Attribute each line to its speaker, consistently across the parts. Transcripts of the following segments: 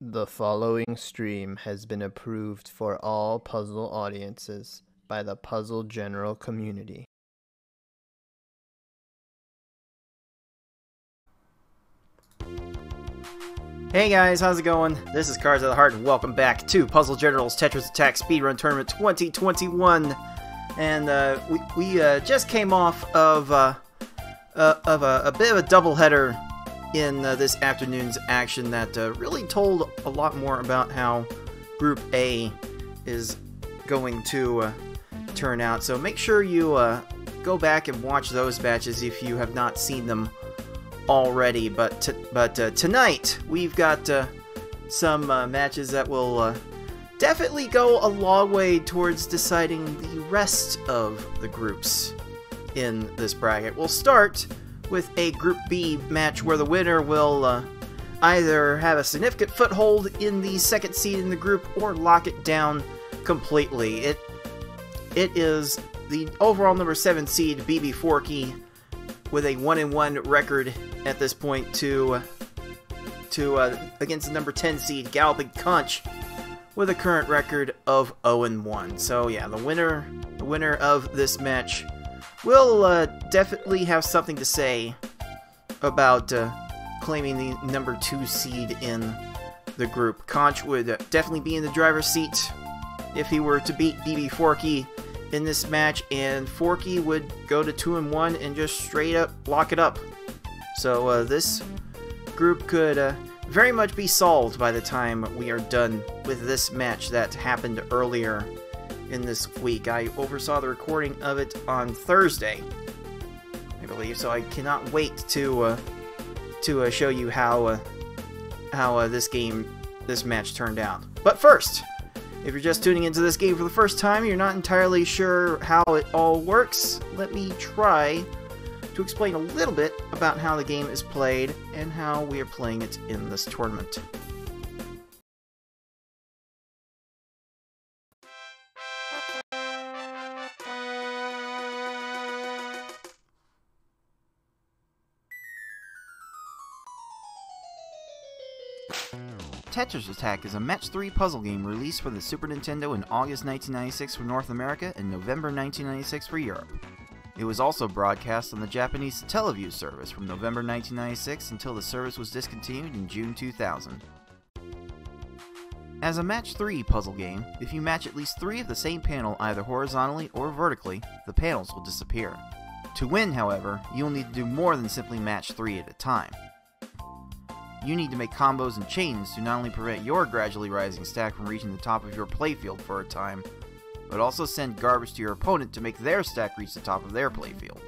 Speaker 1: The following stream has been approved for all puzzle audiences by the puzzle general community.
Speaker 2: Hey guys, how's it going? This is Cards of the Heart, and welcome back to Puzzle General's Tetris Attack Speedrun Tournament 2021. And we just came off of a bit of a doubleheader in this afternoon's action that really told a lot more about how Group A is going to turn out. So make sure you go back and watch those matches if you have not seen them already. But tonight we've got some matches that will definitely go a long way towards deciding the rest of the groups in this bracket. We'll start with a Group B match where the winner will either have a significant foothold in the second seed in the group or lock it down completely. It is the overall number 7 seed Bbforky with a 1-1 record at this point to against the number 10 seed GallopingConch with a current record of 0-1. So yeah, the winner of this match will definitely have something to say about claiming the number 2 seed in the group. Conch would definitely be in the driver's seat if he were to beat Bbforky in this match, and Forky would go to 2-1 and just straight up lock it up. So this group could very much be solved by the time we are done with this match that happened earlier in this week. I oversaw the recording of it on Thursday, I believe, so I cannot wait to show you how this match turned out. But first, if you're just tuning into this game for the first time, you're not entirely sure how it all works, let me try to explain a little bit about how the game is played and how we are playing it in this tournament. Tetris Attack is a Match 3 puzzle game released for the Super Nintendo in August 1996 for North America and November 1996 for Europe. It was also broadcast on the Japanese Teleview service from November 1996 until the service was discontinued in June 2000. As a Match 3 puzzle game, if you match at least 3 of the same panel either horizontally or vertically, the panels will disappear. To win, however, you'll need to do more than simply match 3 at a time. You need to make combos and chains to not only prevent your gradually rising stack from reaching the top of your playfield for a time, but also send garbage to your opponent to make their stack reach the top of their playfield.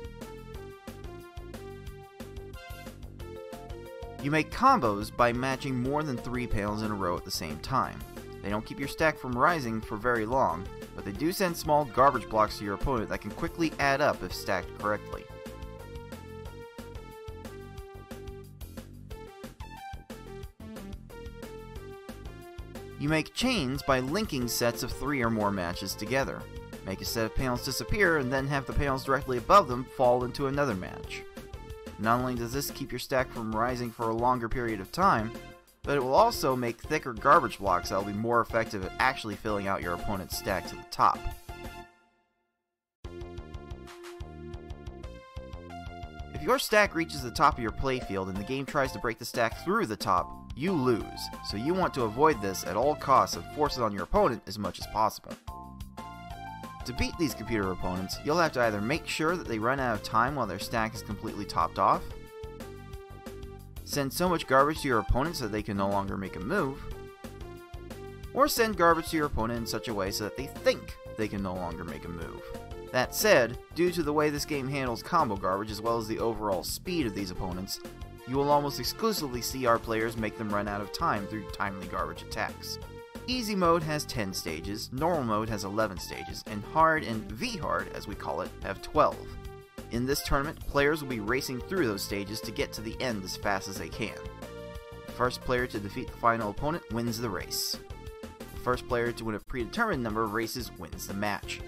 Speaker 2: You make combos by matching more than 3 panels in a row at the same time. They don't keep your stack from rising for very long, but they do send small garbage blocks to your opponent that can quickly add up if stacked correctly. You make chains by linking sets of 3 or more matches together. Make a set of panels disappear and then have the panels directly above them fall into another match. Not only does this keep your stack from rising for a longer period of time, but it will also make thicker garbage blocks that will be more effective at actually filling out your opponent's stack to the top. If your stack reaches the top of your playfield and the game tries to break the stack through the top, you lose, so you want to avoid this at all costs and force it on your opponent as much as possible. To beat these computer opponents, you'll have to either make sure that they run out of time while their stack is completely topped off, send so much garbage to your opponent so that they can no longer make a move, or send garbage to your opponent in such a way so that they think they can no longer make a move. That said, due to the way this game handles combo garbage as well as the overall speed of these opponents, you will almost exclusively see our players make them run out of time through timely garbage attacks. Easy mode has 10 stages, normal mode has 11 stages, and hard and V-hard, as we call it, have 12. In this tournament, players will be racing through those stages to get to the end as fast as they can. The first player to defeat the final opponent wins the race. The first player to win a predetermined number of races wins the match.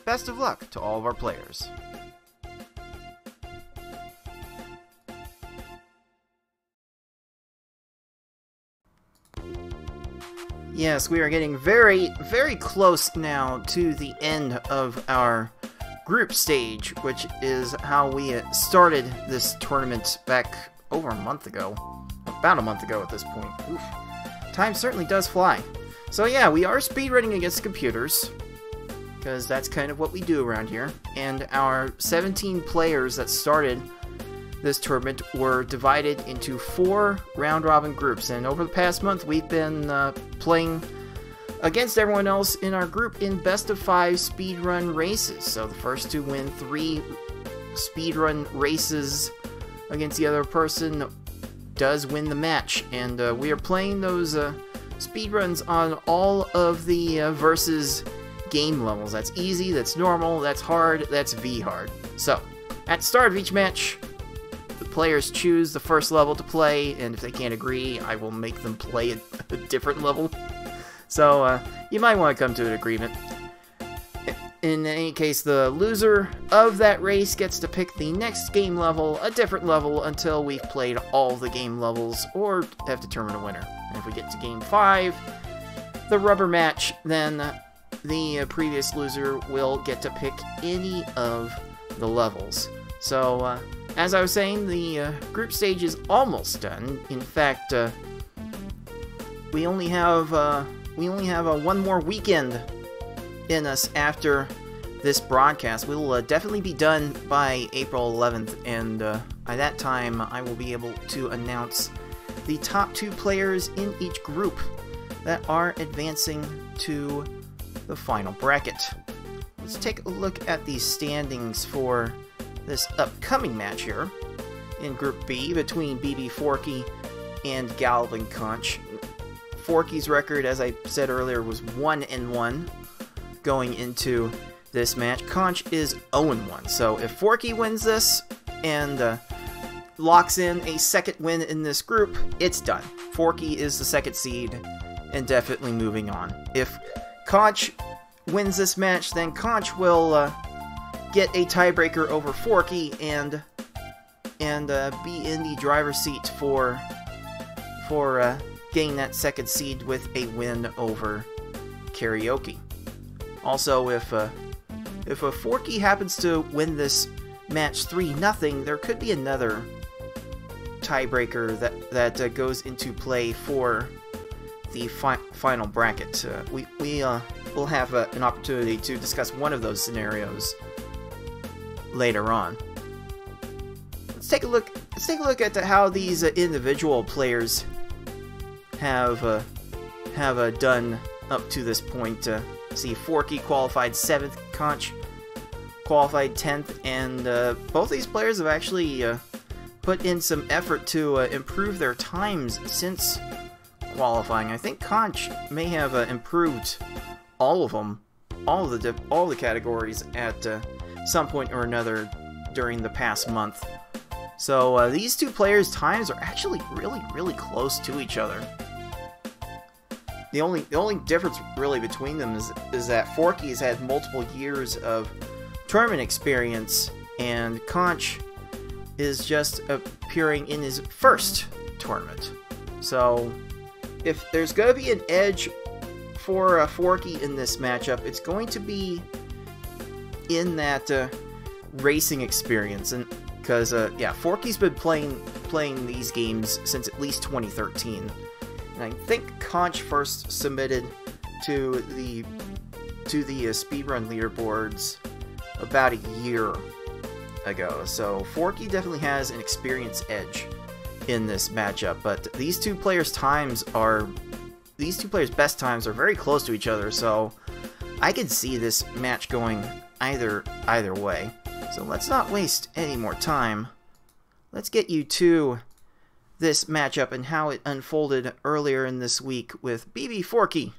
Speaker 2: Best of luck to all of our players. Yes, we are getting very, very close now to the end of our group stage, which is how we started this tournament back over a month ago. About a month ago at this point. Oof. Time certainly does fly. So yeah, we are speedrunning against computers, because that's kind of what we do around here. And our 17 players that started this tournament were divided into 4 round-robin groups, and over the past month we've been playing against everyone else in our group in best-of-5 speedrun races. So the first to win 3 speedrun races against the other person does win the match, and we are playing those speedruns on all of the versus game levels. That's easy, that's normal, that's hard, that's V-hard. So, at the start of each match, the players choose the first level to play, and if they can't agree, I will make them play a different level. So, you might want to come to an agreement. In any case, the loser of that race gets to pick the next game level, a different level, until we've played all the game levels, or have determined a winner. And if we get to game 5, the rubber match, then the previous loser will get to pick any of the levels. So, as I was saying, the group stage is almost done. In fact, we only have one more weekend in us after this broadcast. We will definitely be done by April 11th, and by that time I will be able to announce the top 2 players in each group that are advancing to the final bracket. Let's take a look at the standings for this upcoming match here in Group B between Bbforky and GallopingConch. Forky's record, as I said earlier, was 1-1 going into this match. Conch is 0-1. So if Forky wins this and locks in a second win in this group, it's done. Forky is the second seed and definitely moving on. If Conch wins this match, then Conch will get a tiebreaker over Forky and be in the driver's seat for getting that second seed with a win over Karaoke. Also, if a Forky happens to win this match 3-0, there could be another tiebreaker that goes into play for the final bracket. We'll have an opportunity to discuss one of those scenarios later on. Let's take a look at how these individual players have done up to this point. See, Forky qualified 7th, Conch qualified 10th, and both these players have actually put in some effort to improve their times since qualifying. I think Conch may have improved all of them, all the categories at some point or another during the past month. So these 2 players' times are actually really close to each other. The only difference really between them is that Forky has had multiple years of tournament experience, and Conch is just appearing in his first tournament. So if there's going to be an edge for Forky in this matchup, it's going to be in that racing experience, and because yeah, Forky's been playing these games since at least 2013. And I think Conch first submitted to the speedrun leaderboards about a year ago. So Forky definitely has an experience edge in this matchup. But these 2 players' best times are very close to each other. So I can see this match going either way. So let's not waste any more time. Let's get you to this matchup and how it unfolded earlier in this week with Bbforky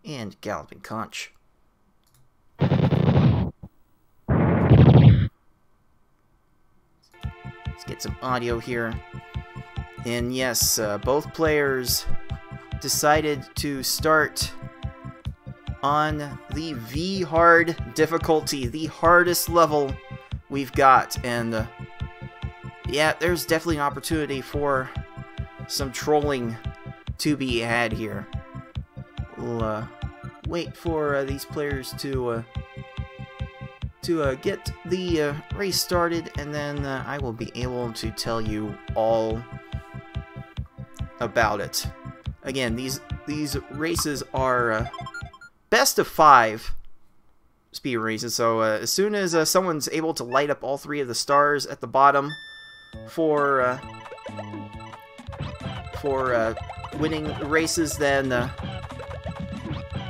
Speaker 2: and GallopingConch. Let's get some audio here. And yes, both players decided to start on the V-hard difficulty, the hardest level we've got, and yeah, there's definitely an opportunity for some trolling to be had here. we'll wait for these players to get the race started, and then I will be able to tell you all about it. Again, these races are best of 5 speed races, so as soon as someone's able to light up all 3 of the stars at the bottom for winning races, then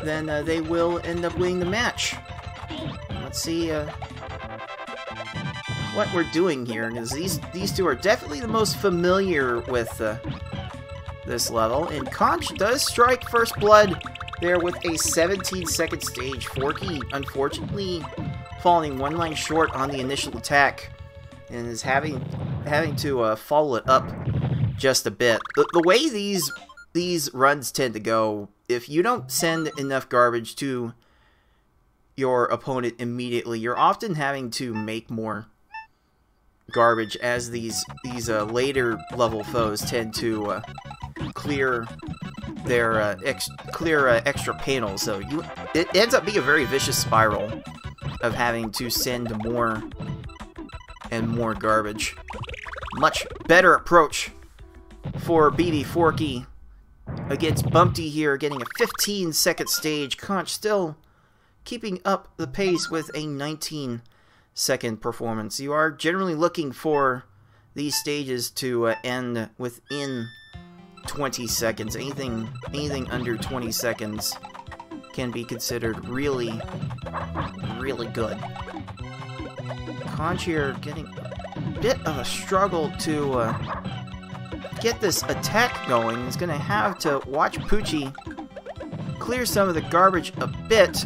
Speaker 2: they will end up winning the match. Let's see what we're doing here, because these two are definitely the most familiar with this level, and Conch does strike first blood there with a 17-second stage. Forky, unfortunately, falling 1 line short on the initial attack, and is having to follow it up just a bit. The way these runs tend to go, if you don't send enough garbage to your opponent immediately, you're often having to make more garbage, as these later level foes tend to clear their extra panels. So it ends up being a very vicious spiral of having to send more and more garbage. Much better approach for Bbforky against Bumpty here, getting a 15-second stage. Conch still keeping up the pace with a 19-second performance. You are generally looking for these stages to end within 20 seconds. Anything under 20 seconds can be considered really, really good. Conch here getting a bit of a struggle to get this attack going. He's going to have to watch Poochie clear some of the garbage a bit.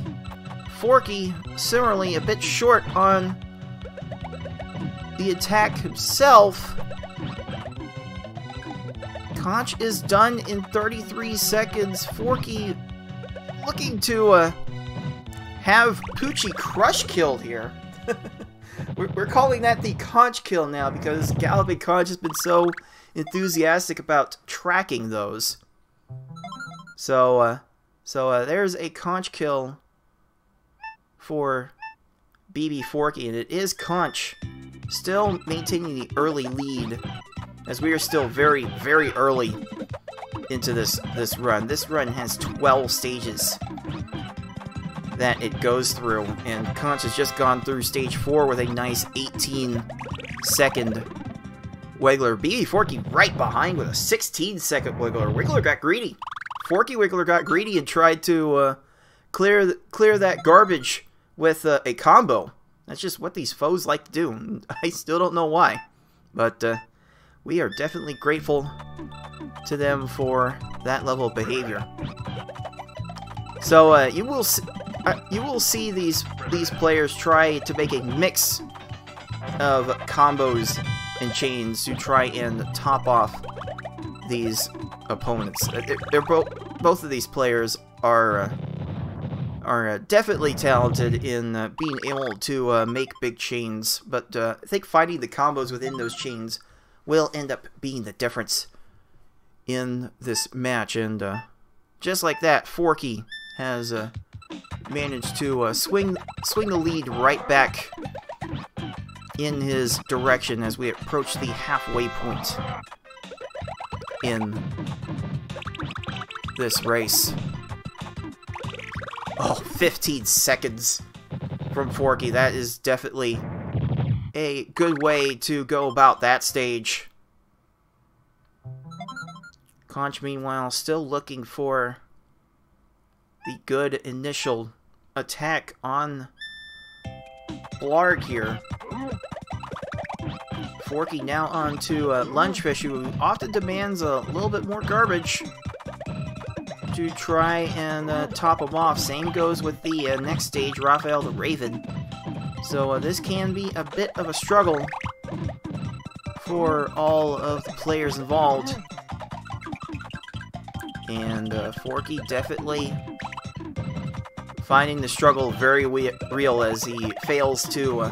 Speaker 2: Forky, similarly, a bit short on the attack himself. Conch is done in 33 seconds. Forky looking to have Poochie crush killed here. We're calling that the Conch kill now, because GallopingConch has been so enthusiastic about tracking those. So there's a Conch kill for Bbforky, and it is Conch still maintaining the early lead, as we are still very, very early into this run. This run has 12 stages that it goes through, and Conch has just gone through stage 4 with a nice 18-second Wiggler. Bbforky right behind with a 16-second Wiggler. Wiggler got greedy. Forky Wiggler got greedy and tried to clear that garbage with a combo. That's just what these foes like to do. I still don't know why, but we are definitely grateful to them for that level of behavior. So you will see these players try to make a mix of combos and chains to try and top off these opponents. Both of these players are definitely talented in being able to make big chains, but I think finding the combos within those chains will end up being the difference in this match. And just like that, Forky has managed to swing the lead right back in his direction as we approach the halfway point in this race. Oh, 15 seconds from Forky. That is definitely a good way to go about that stage. Conch, meanwhile, still looking for the good initial attack on Blarg here. Forky now on to Lungefish, who often demands a little bit more garbage to try and top him off. Same goes with the next stage, Raphael the Raven. So this can be a bit of a struggle for all of the players involved. And Forky definitely finding the struggle very real as he fails to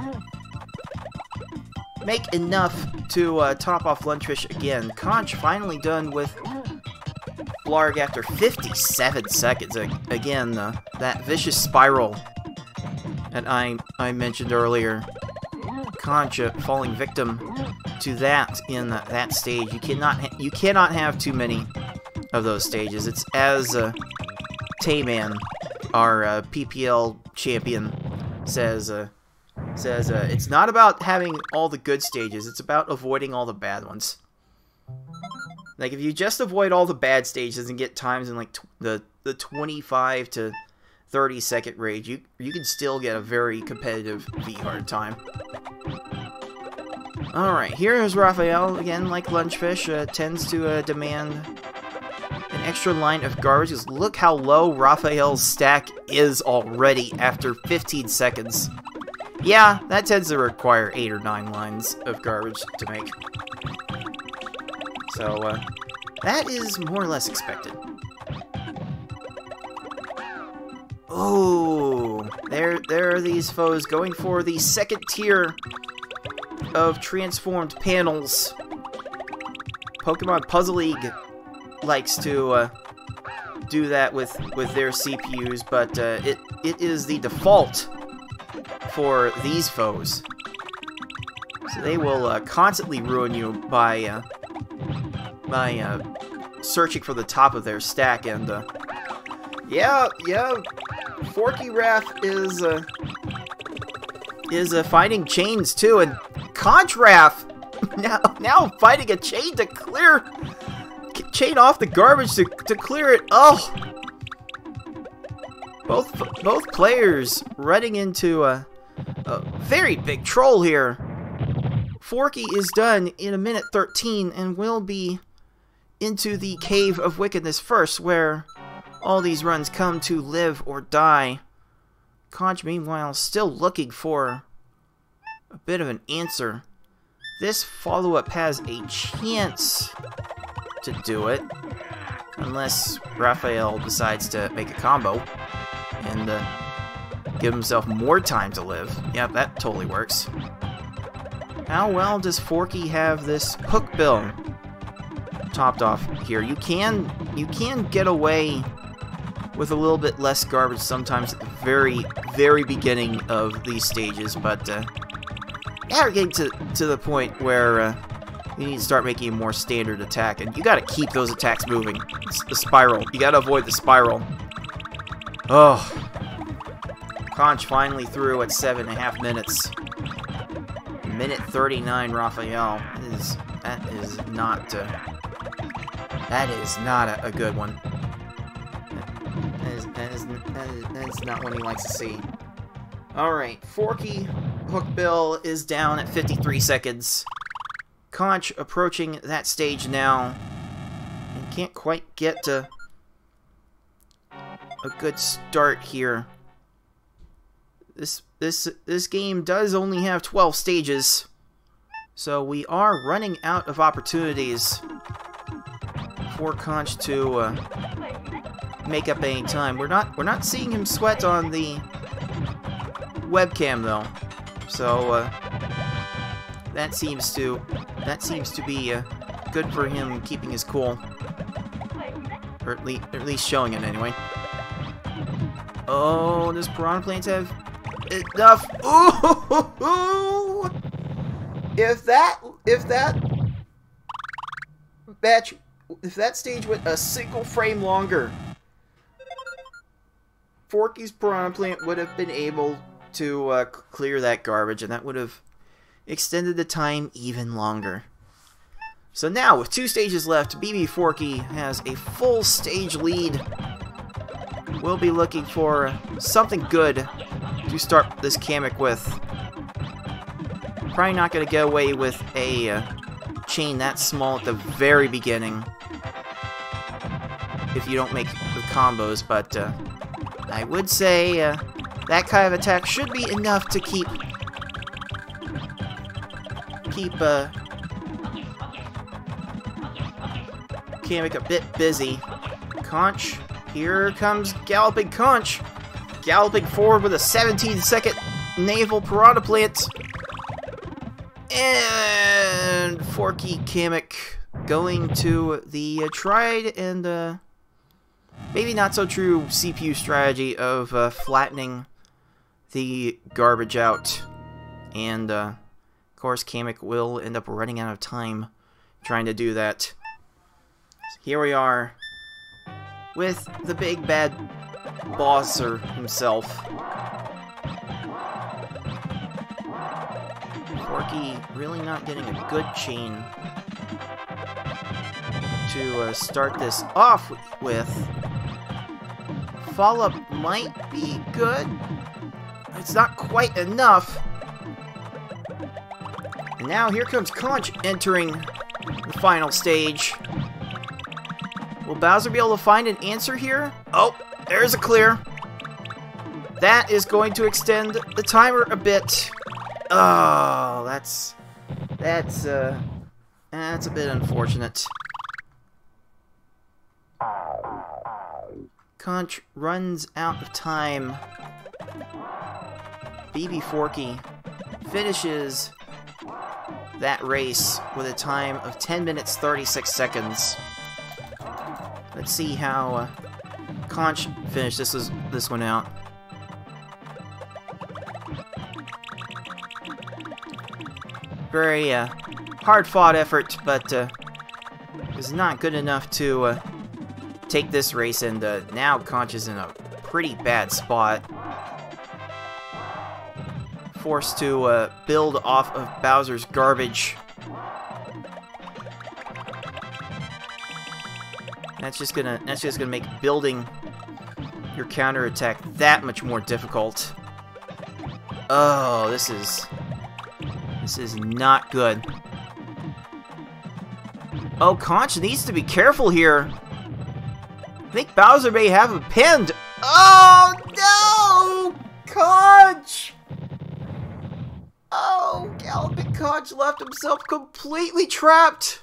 Speaker 2: make enough to top off Lungefish again. Conch finally done with Blarg after 57 seconds. Again, that vicious spiral that I mentioned earlier. Conch falling victim to that in that stage. You cannot have too many of those stages. It's as Tayman, our PPL champion, says it's not about having all the good stages. It's about avoiding all the bad ones. Like, if you just avoid all the bad stages and get times in like the 25 to 30 second range, you can still get a very competitive V-hard time. Alright, here is Raphael, again, like Lunchfish, tends to demand an extra line of garbage. Because look how low Raphael's stack is already after 15 seconds. Yeah, that tends to require 8 or 9 lines of garbage to make. So, that is more or less expected. Oh, there are these foes going for the second tier of transformed panels. Pokemon Puzzle League likes to do that with their CPUs, but it is the default for these foes. So they will constantly ruin you by searching for the top of their stack, and yeah, Forky Raph is finding chains too, and Conch Raph now finding a chain to clear, chain off the garbage to clear it. Oh, both players running into a very big troll here. Forky is done in 1:13 and will be into the Cave of Wickedness first, where all these runs come to live or die. Conch, meanwhile, still looking for a bit of an answer. This follow-up has a chance to do it, unless Raphael decides to make a combo and give himself more time to live. Yeah, that totally works. How well does Forky have this hook bill topped off here? You can get away with a little bit less garbage sometimes at the very beginning of these stages, but now we're getting to the point where you need to start making a more standard attack, and you gotta keep those attacks moving. It's the spiral. You gotta avoid the spiral. Oh. Conch finally through at 7.5 minutes. 1:39, Raphael. That is not a good one. That is not one he likes to see. Alright, Forky Hookbill is down at 53 seconds. Conch approaching that stage now, and can't quite get to a good start here. This game does only have 12 stages, so we are running out of opportunities for Conch to make up any time. We're not seeing him sweat on the webcam though, so that seems to be good for him keeping his cool, or at least showing it anyway. Oh, does Piranha Plants have enough? Ooh! If that stage went a single frame longer, Forky's Piranha Plant would have been able to clear that garbage, and that would have extended the time even longer. So now, with 2 stages left, Bbforky has a full stage lead. We'll be looking for something good to start this Kamek with. Probably not going to get away with a chain that small at the very beginning if you don't make the combos, but I would say that kind of attack should be enough to keep Kamek a bit busy. Conch, here comes GallopingConch, galloping forward with a 17-second naval Piranha Plant. And Forky Kamek going to the tried and maybe not so true CPU strategy of flattening the garbage out. And, of course, Kamek will end up running out of time trying to do that. So here we are with the big bad bosser himself. Forky really not getting a good chain to start this off with. Follow-up might be good. It's not quite enough. And now here comes Conch entering the final stage. Will Bowser be able to find an answer here? Oh, there's a clear. That is going to extend the timer a bit. Oh, that's a bit unfortunate. Conch runs out of time. Bbforky finishes that race with a time of 10 minutes 36 seconds. Let's see how Conch finished this one out. Very hard-fought effort, but it was not good enough to take this race, and now Conch is in a pretty bad spot. Forced to build off of Bowser's garbage. That's just gonna make building your counterattack that much more difficult. Oh, this is not good. Oh, Conch needs to be careful here. I think Bowser may have him pinned. Oh no, Conch! Oh, GallopingConch left himself completely trapped.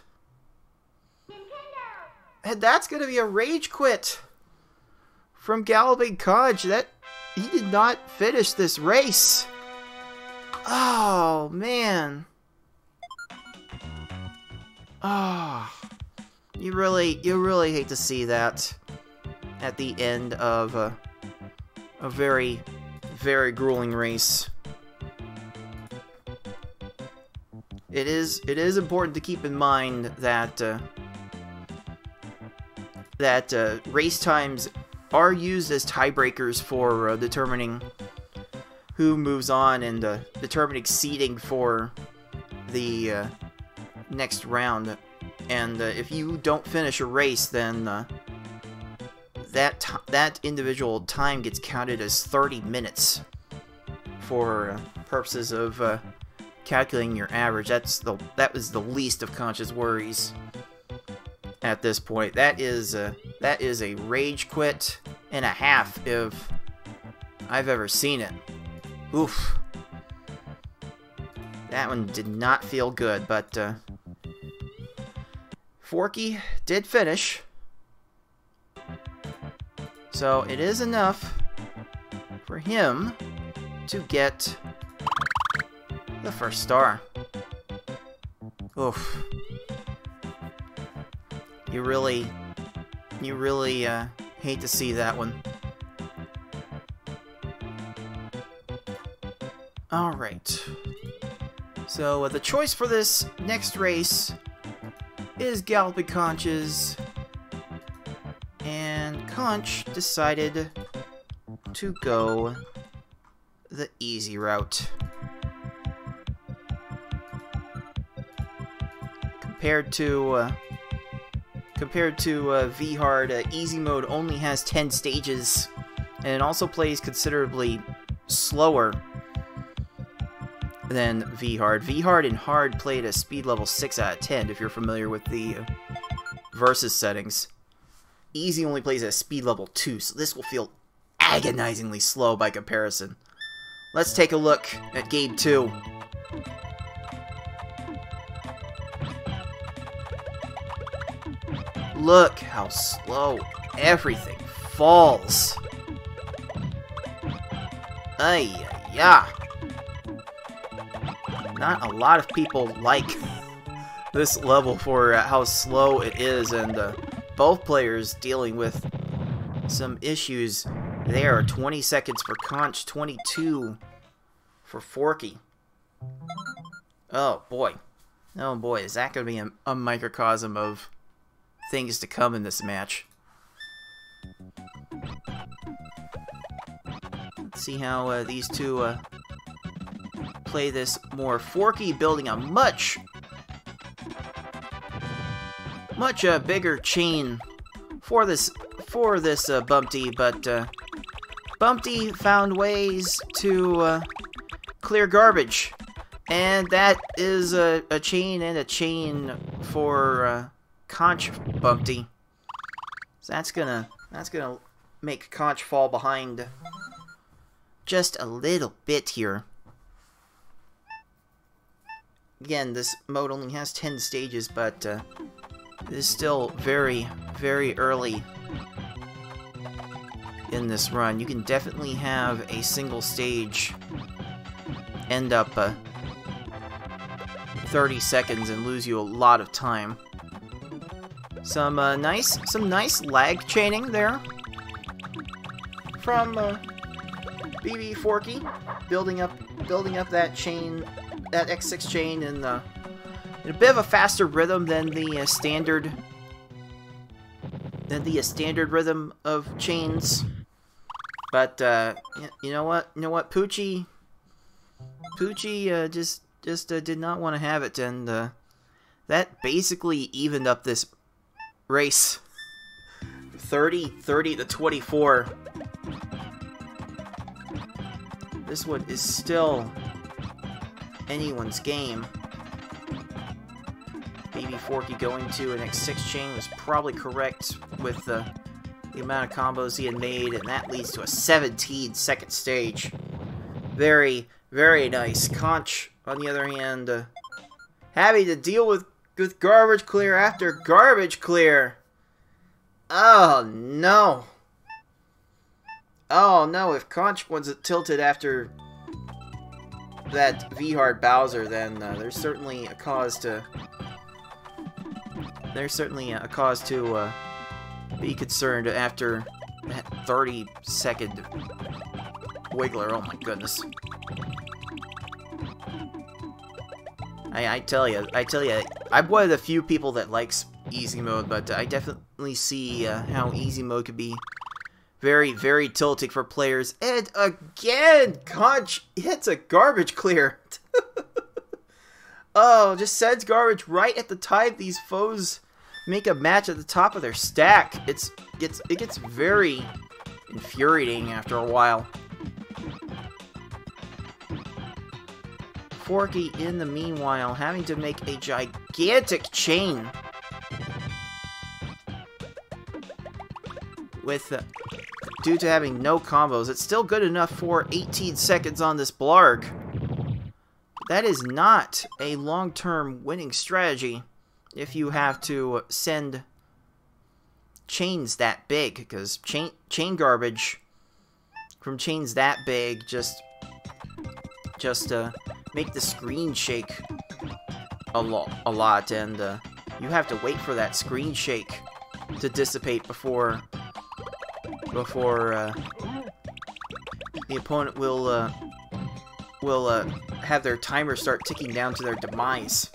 Speaker 2: And that's going to be a rage quit from GallopingConch. That he did not finish this race. Oh, man. Oh, you really hate to see that at the end of a very, very grueling race. It is important to keep in mind that race times are used as tiebreakers for determining who moves on and determining seeding for the next round. And if you don't finish a race, then that individual time gets counted as 30 minutes for purposes of calculating your average. That was the least of Conch's worries at this point. That is a rage quit and a half if I've ever seen it. Oof. That one did not feel good, but Forky did finish. So it is enough for him to get the first star. Oof. You really hate to see that one. Alright. So the choice for this next race is GallopingConch's, and Conch decided to go the easy route. Compared to V-Hard, Easy Mode only has 10 stages, and it also plays considerably slower than V-Hard. V-Hard and Hard played a speed level 6 out of 10, if you're familiar with the versus settings. Easy only plays at speed level 2, so this will feel agonizingly slow by comparison. Let's take a look at Game 2. Look how slow everything falls. Ay-ya-ya. Not a lot of people like this level for how slow it is, and both players dealing with some issues there. 20 seconds for Conch, 22 for Forky. Oh boy. Oh boy, is that going to be a microcosm of things to come in this match. Let's see how these two play this more. Forky building a much bigger chain for this Bumpty, but Bumpty found ways to clear garbage, and that is a chain and a chain for Conch Bumpty. So that's gonna make Conch fall behind just a little bit here. Again, this mode only has 10 stages, but it is still very, very early in this run. You can definitely have a single stage end up 30 seconds and lose you a lot of time. Some nice lag chaining there from Bbforky, building up that chain, that X6 chain in a bit of a faster rhythm than the standard rhythm of chains. But you know what, Poochie just did not want to have it, and that basically evened up this race. 30 to 24. This one is still anyone's game. Bbforky going to an X6 chain was probably correct with the amount of combos he had made, and that leads to a 17-second stage. Very, very nice. Conch, on the other hand, having to deal with garbage clear after garbage clear. Oh no. Oh no, if Conch was tilted after that V-Hard Bowser, then there's certainly a cause to be concerned after that 30-second wiggler. Oh my goodness. I tell you, I'm one of the few people that likes easy mode, but I definitely see how easy mode could be very, very tilting for players. And again, Conch hits a garbage clear. Oh, just sends garbage right at the time these foes make a match at the top of their stack. It gets very infuriating after a while. Forky, in the meanwhile, having to make a gigantic chain with due to having no combos. It's still good enough for 18 seconds on this blarg. That is not a long-term winning strategy if you have to send chains that big, because chain garbage from chains that big just make the screen shake a lot, and you have to wait for that screen shake to dissipate before the opponent will have their timer start ticking down to their demise.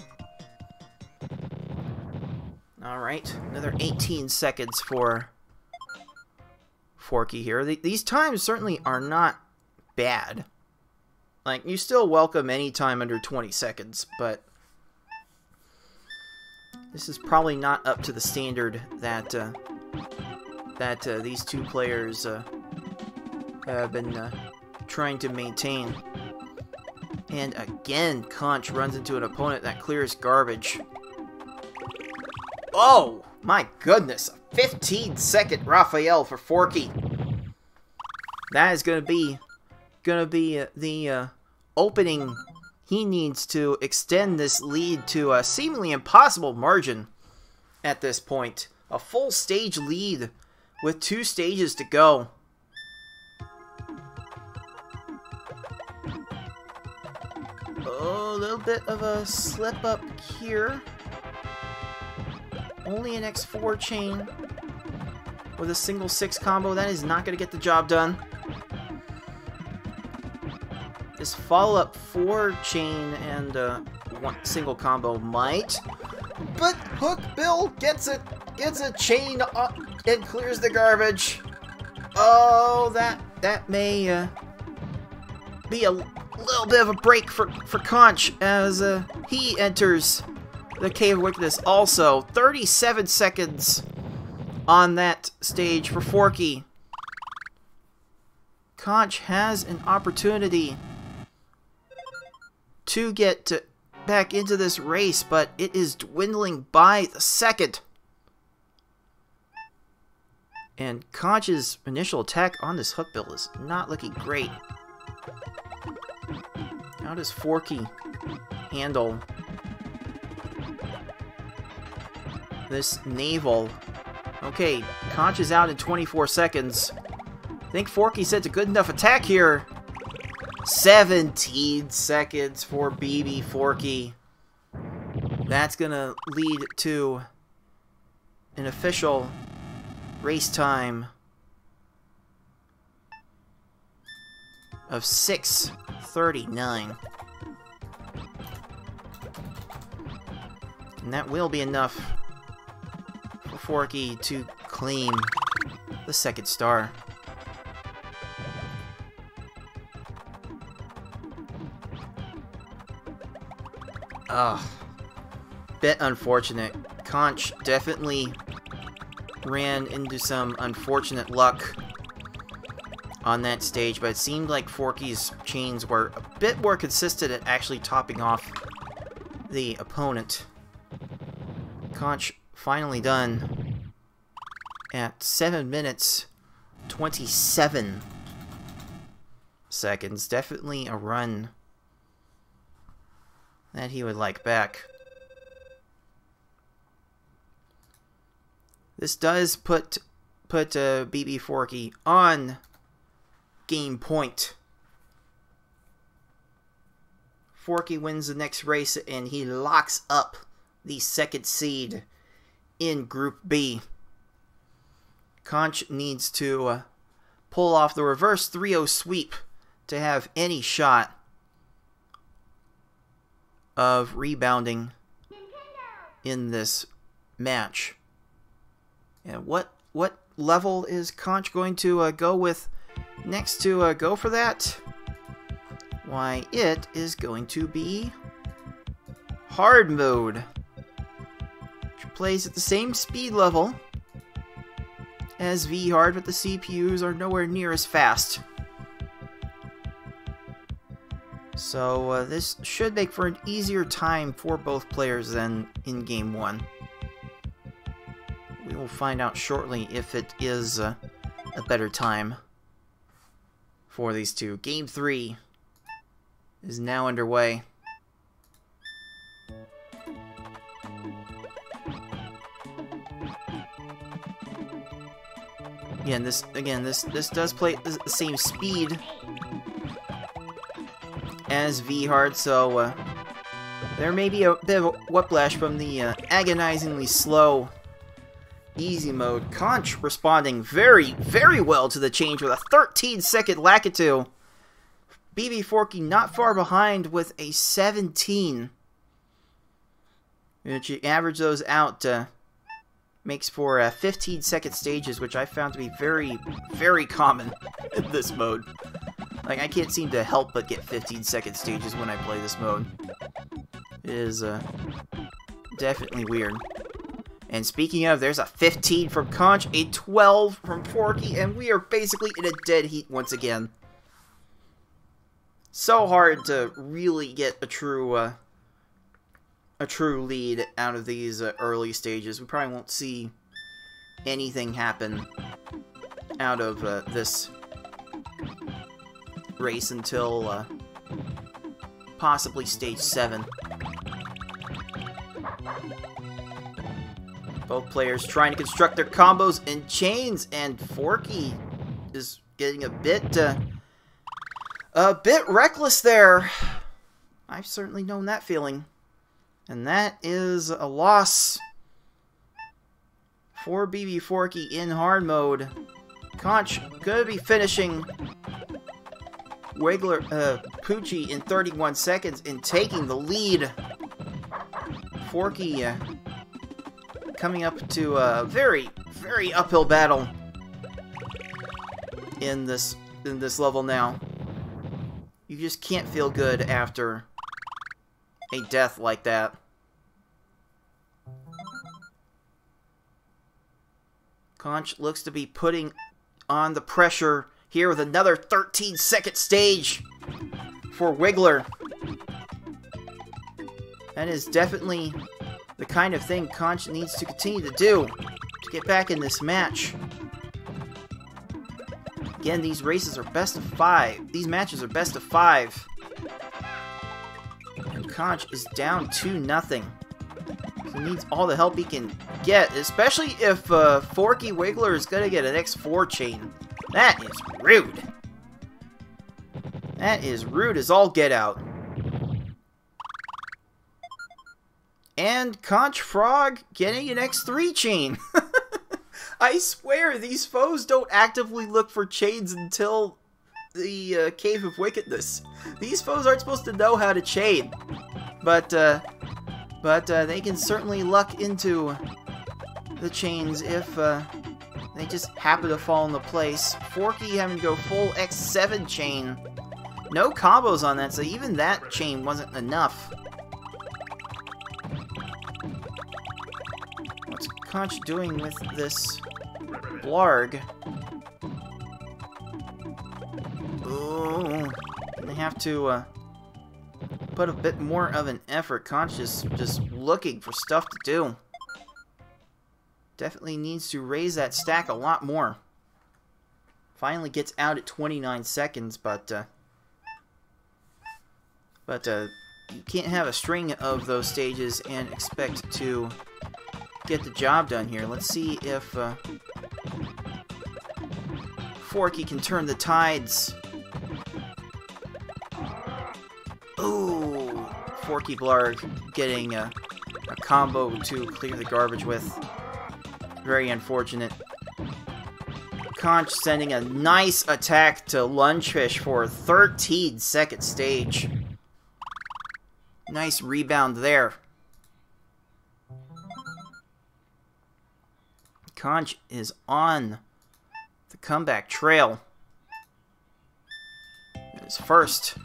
Speaker 2: Alright, another 18 seconds for Forky here. These times certainly are not bad. Like, you still welcome any time under 20 seconds, but this is probably not up to the standard that these two players have been trying to maintain. And again, Conch runs into an opponent that clears garbage. Oh, my goodness. A 15-second Raphael for Forky. That is going to be the opening he needs to extend this lead to a seemingly impossible margin at this point. A full stage lead with 2 stages to go. Oh, a little bit of a slip up here. Only an X4 chain with a single 6 combo. That is not going to get the job done. This follow-up 4 chain and 1 single combo might. But Hook Bill gets a chain up and clears the garbage. Oh, that may be a little bit of a break for Conch as he enters the Cave of Wickedness. Also, 37 seconds on that stage for Forky. Conch has an opportunity to get back into this race, but it is dwindling by the second. And Conch's initial attack on this hook bill is not looking great. How does Forky handle this naval? Okay, Conch is out in 24 seconds. I think Forky sets a good enough attack here. 17 seconds for Bbforky. That's gonna lead to an official race time of 6:39. And that will be enough for Forky to claim the second star. Bit unfortunate. Conch definitely ran into some unfortunate luck on that stage, but it seemed like Forky's chains were a bit more consistent at actually topping off the opponent. Conch finally done at 7 minutes 27 seconds. Definitely a run that he would like back. This does put Bbforky on game point. Forky wins the next race and he locks up the second seed in Group B. Conch needs to pull off the reverse 3-0 sweep to have any shot of rebounding in this match. And what level is Conch going to go with next to go for that? Why, it is going to be hard mode, which plays at the same speed level as V-Hard, but the CPUs are nowhere near as fast. So this should make for an easier time for both players than in Game 1. We will find out shortly if it is a better time for these two. Game 3 is now underway. This does play the same speed as V-Hard, so there may be a bit of a whiplash from the agonizingly slow easy mode. Conch responding very, very well to the change with a 13-second Lakitu. Bbforky not far behind with a 17. If you average those out, makes for 15-second stages, which I found to be very, very common in this mode. Like, I can't seem to help but get 15-second stages when I play this mode. It is definitely weird. And speaking of, there's a 15 from Conch, a 12 from Forky, and we are basically in a dead heat once again. So hard to really get a true lead out of these early stages. We probably won't see anything happen out of this race until possibly stage 7. Both players trying to construct their combos and chains, and Forky is getting a bit reckless there. I've certainly known that feeling. And that is a loss for Bbforky in hard mode. Conch gonna be finishing Poochie in 31 seconds and taking the lead. Forky coming up to a very, very uphill battle in this level now. You just can't feel good after a death like that. Conch looks to be putting on the pressure here with another 13-second stage for Wiggler. That is definitely the kind of thing Conch needs to continue to do to get back in this match. Again, these races are best of 5. These matches are best of 5. And Conch is down 2-0. He needs all the help he can get, especially if Forky Wiggler is going to get an X4 chain. That is rude. That is rude as all get out. And Conch Frog getting an X3 chain. I swear, these foes don't actively look for chains until the Cave of Wickedness. These foes aren't supposed to know how to chain. But they can certainly luck into the chains if they just happen to fall into place. Forky having to go full X7 chain. No combos on that, so even that chain wasn't enough. What's Conch doing with this Blarg? Ooh, gonna have to put a bit more of an effort. Conch is just looking for stuff to do. Definitely needs to raise that stack a lot more. Finally gets out at 29 seconds, but you can't have a string of those stages and expect to get the job done here. Let's see if Forky can turn the tides. Ooh, Forky Blarg getting a combo to clear the garbage with. Very unfortunate. Conch sending a nice attack to Lungefish for a 13-second stage. Nice rebound there. Conch is on the comeback trail. His first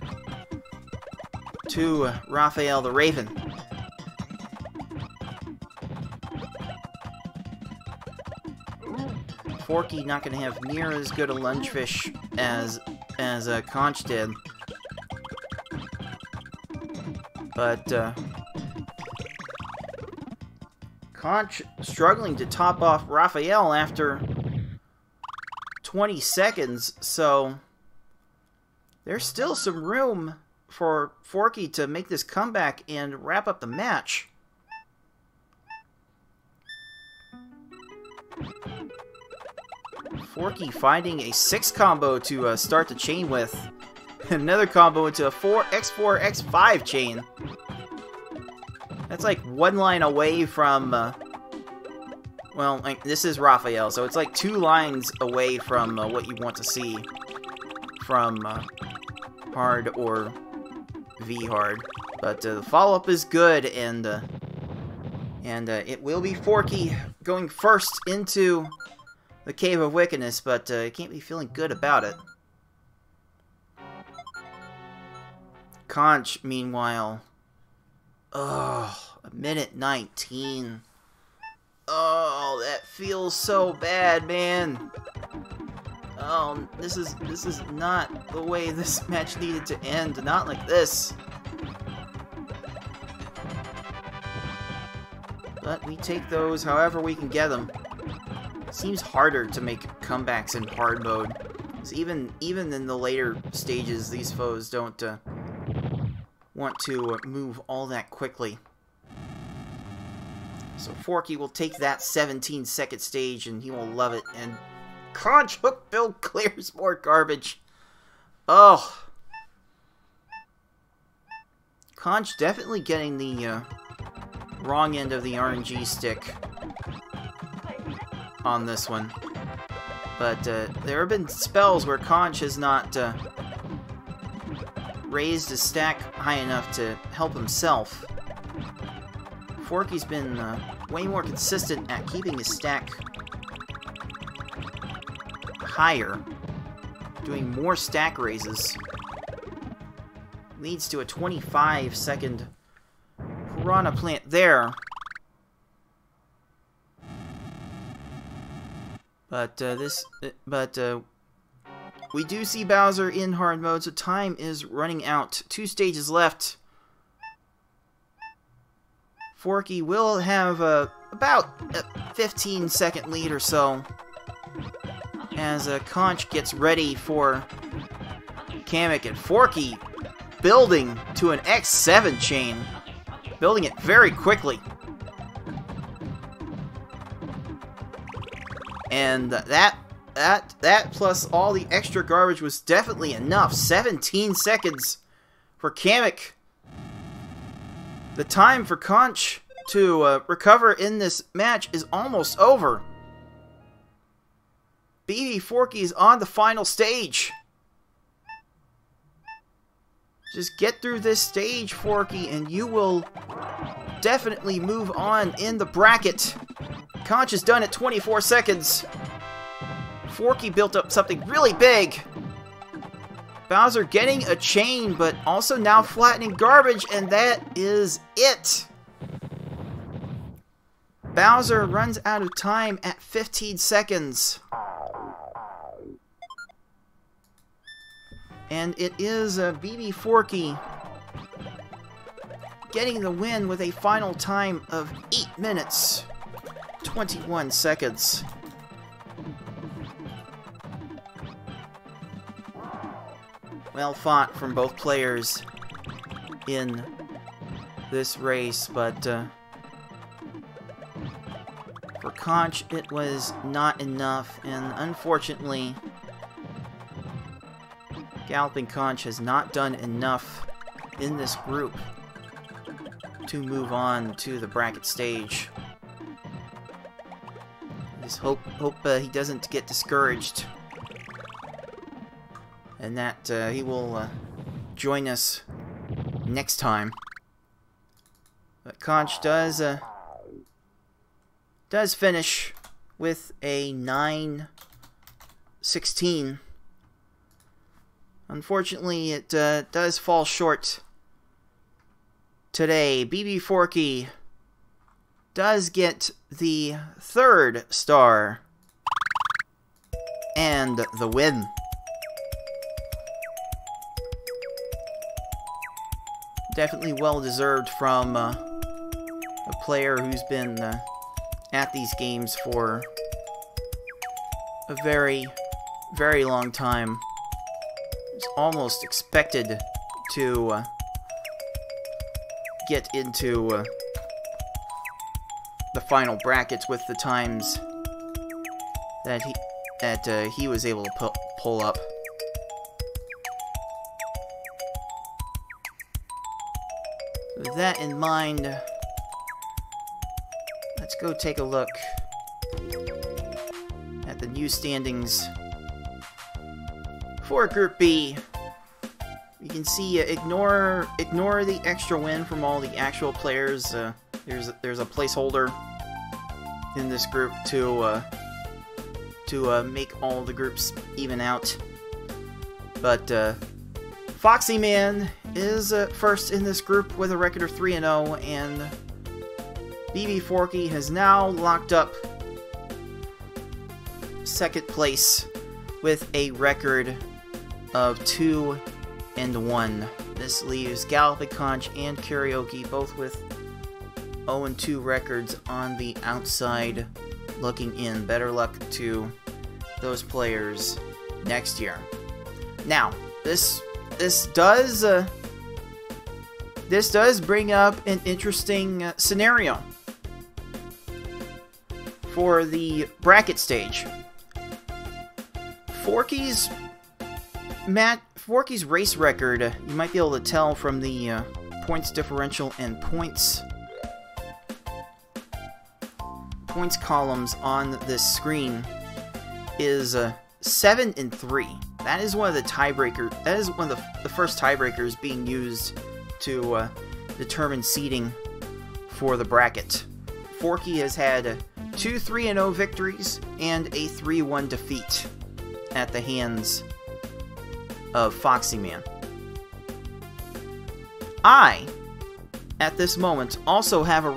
Speaker 2: to Raphael the Raven. Forky not going to have near as good a Lungefish as Conch did. But Conch struggling to top off Raphael after 20 seconds, so there's still some room for Forky to make this comeback and wrap up the match. Forky finding a 6 combo to start the chain with. Another combo into a X4, X5 chain. That's like one line away from... well, like, this is Raphael, so it's like 2 lines away from what you want to see from hard or V-hard. But the follow-up is good, and it will be Forky going first into the Cave of Wickedness, but can't be feeling good about it. Conch, meanwhile, oh, a minute 19. Oh, that feels so bad, man. Oh, this is not the way this match needed to end. Not like this. But we take those however we can get them. Seems harder to make comebacks in hard mode. Even in the later stages, these foes don't want to move all that quickly. So Forky will take that 17-second stage and he will love it. And Conch Hook Bill clears more garbage. Oh. Conch definitely getting the wrong end of the RNG stick. on this one. But there have been spells where Conch has not raised his stack high enough to help himself. Forky's been way more consistent at keeping his stack higher, doing more stack raises. Leads to a 25-second Piranha Plant there. But we do see Bowser in hard mode, so time is running out. 2 stages left. Forky will have about a 15-second lead or so as Conch gets ready for Kamek, and Forky building to an X7 chain, building it very quickly. And that plus all the extra garbage was definitely enough. 17 seconds for Kamek. The time for Conch to recover in this match is almost over. Bbforky is on the final stage. Just get through this stage, Forky, and you will definitely move on in the bracket. Conch is done at 24 seconds. Forky built up something really big. Bowser getting a chain, but also now flattening garbage, and that is it. Bowser runs out of time at 15 seconds. And it is Bbforky getting the win with a final time of 8 minutes, 21 seconds. Well fought from both players in this race, but for Conch it was not enough, and unfortunately GallopingConch has not done enough in this group to move on to the bracket stage. I just hope he doesn't get discouraged, and that he will join us next time. But Conch does finish with a 9-16. Unfortunately, it does fall short today. Bbforky does get the 3rd star and the win. Definitely well-deserved from a player who's been at these games for a very, very long time. It's almost expected to get into the final brackets with the times that he was able to pull up. With that in mind, let's go take a look at the new standings for Group B. You can see ignore the extra win from all the actual players. There's a placeholder in this group to make all the groups even out. But Foxy Man is first in this group with a record of 3-0, and Bbforky has now locked up second place with a record of 2-1. This leaves GallopingConch and Karaoke both with 0-2 records on the outside looking in. Better luck to those players next year. Now, this does bring up an interesting scenario for the bracket stage. Forky's race record, you might be able to tell from the points differential and points points columns on this screen is 7 and 3. That is one of the tiebreaker. That is one of the first tiebreakers being used to determine seeding for the bracket. Forky has had 2 3-0 victories and a 3-1 defeat at the hands of Foxy Man. I, at this moment, also have a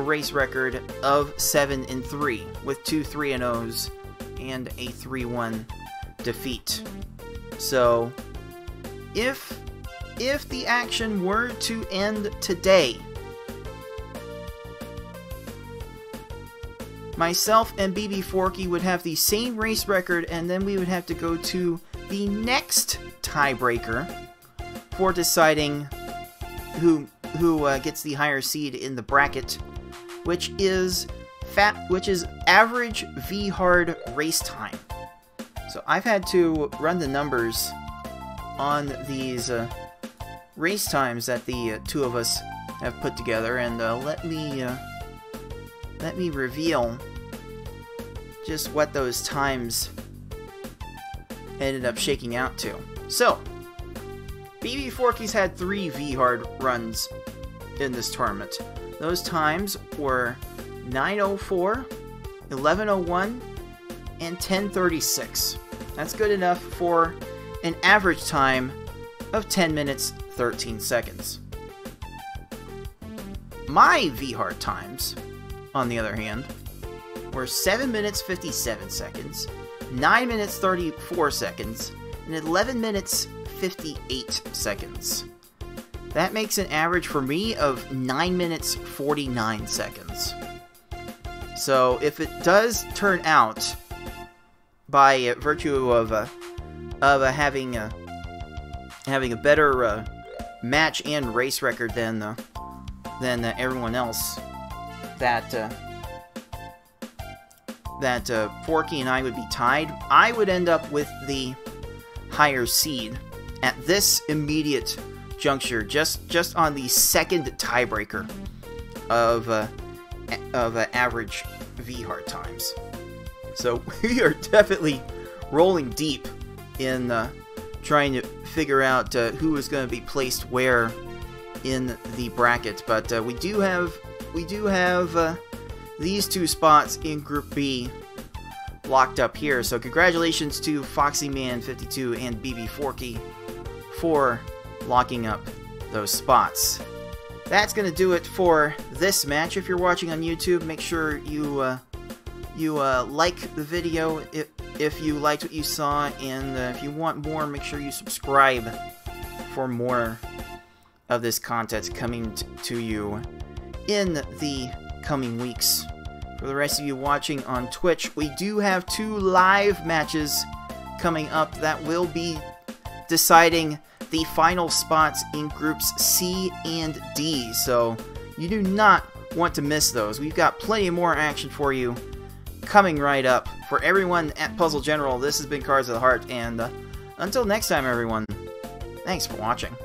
Speaker 2: race record of 7 and 3 with 2 3-0s and a 3-1 defeat. So, if the action were to end today, myself and Bbforky would have the same race record, and then we would have to go to the next tiebreaker for deciding who gets the higher seed in the bracket, which is average V-hard race time. So I've had to run the numbers on these race times that the two of us have put together, and let me reveal just what those times ended up shaking out to. So, Bbforky's had 3 V-hard runs in this tournament. Those times were 9:04, 11:01, and 10:36. That's good enough for an average time of 10 minutes 13 seconds. My V-hard times, on the other hand, were 7 minutes 57 seconds, 9 minutes 34 seconds, and 11 minutes 58 seconds. That makes an average for me of 9 minutes 49 seconds. So if it does turn out, by virtue of having a better match and race record than everyone else, that Forky and I would be tied, I would end up with the higher seed at this immediate juncture, just on the second tiebreaker of average V-hard times. So we are definitely rolling deep in trying to figure out who is going to be placed where in the bracket. But we do have these 2 spots in Group B locked up here. So congratulations to FoxyMan52 and Bbforky for locking up those spots. That's going to do it for this match. If you're watching on YouTube, make sure you like the video if you liked what you saw, and if you want more, make sure you subscribe for more of this content coming to you in the coming weeks. For the rest of you watching on Twitch, we do have 2 live matches coming up that will be deciding the final spots in Groups C and D, so you do not want to miss those. We've got plenty more action for you coming right up. For everyone at Puzzle General, this has been Cards of the Heart, and until next time, everyone, thanks for watching.